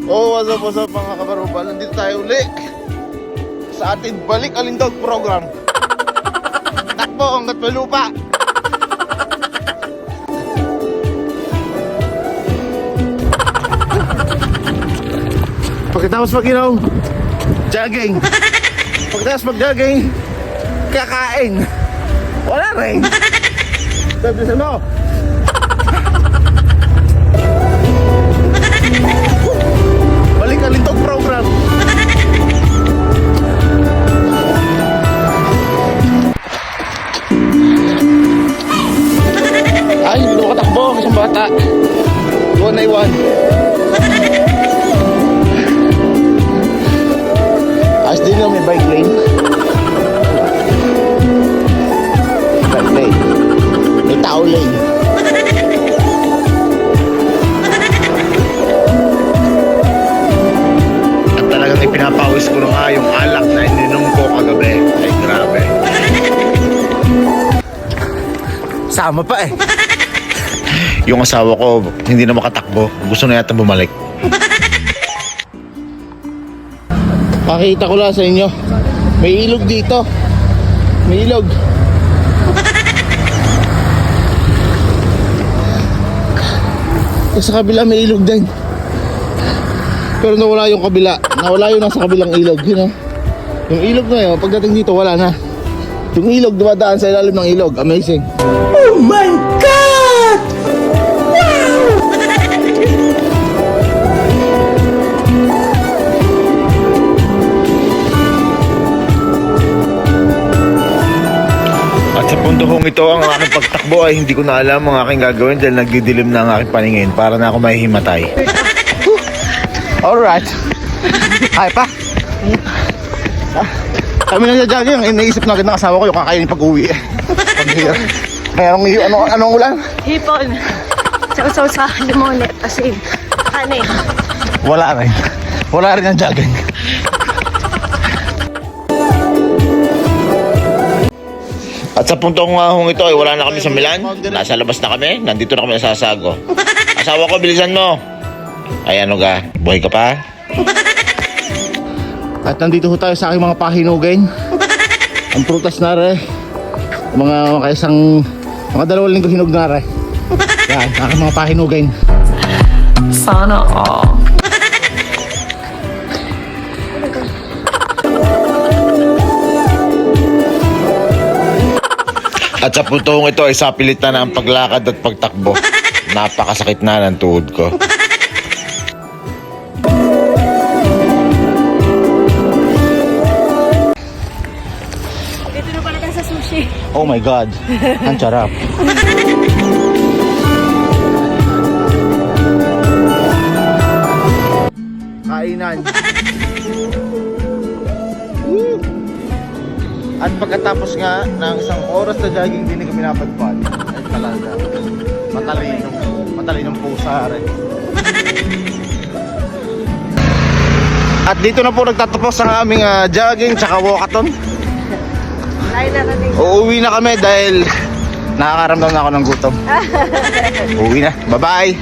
Oh, what's up mga kabarubal? Nandito tayo uli sa ating Balik Alindog program. Takbo hanggat may lupa. Pagkatapos mag-inom, jogging. Pagkatapos mag-jogging, kakain. Wala rin. Bilisan mo. Balik Alindog program. Ay, hindi ko katakbo ang isang bata. Iwan na iwan. As din lang may bike lane. Bike lane. May tao lane. At talagang ipinapawis ko na nga yung alak na ininom ko kagabi. Ay grabe. Sama pa eh. Yung asawa ko hindi na makatakbo. Gusto na yata bumalik. Pakita ko lang sa inyo. May ilog dito. May ilog. Sa kabila may ilog din. Pero nawala yung kabila. Nawala yung nasa kabilang ilog. You know? Yung ilog na yun, pagdating dito wala na. Yung ilog dumadaan sa ilalim ng ilog. Amazing. Oh my God! Wow! At sa puntong ito, ang aking pagtakbo ay hindi ko na alam ang aking gagawin dahil nagdidilim na ang aking paningin para na ako mahihimatay. Alright. Ay pa. Kami na jogging, iniisip na agad ng asawa ko yung kakainin pag-uwi. Anong ulan? Hipon. Sausaw sa limonet. Asin. Kanin. Wala rin. Wala rin ang jogging. At sa puntong ito ay wala na kami sa Milan. Nasa labas na kami. Nandito na kami sa Sasago. Asawa ko, bilisan mo. Ay ano ka? Buhay ka pa? At nandito tayo sa aking mga pahinugin. Ang prutas na rin. Mga kaisang mga 2 linggo hinog na rin. Yan, aking mga pahinugin. Sana all. At sa puntong ito ay sapilitan na ang paglakad at pagtakbo. Napakasakit na ng tuhod ko. Dito na pala tayo sa sushi. Oh my God, ang sarap. Kainan. Woo! At pagkatapos nga ng isang oras na jogging, hindi kami napadpad. Ay talaga, matalinong pusa rin. At dito na po nagtatapos ang aming jogging tsaka walkathon. Uuwi na kami dahil nakakaramdam na ako ng gutom. Uuwi na, bye bye.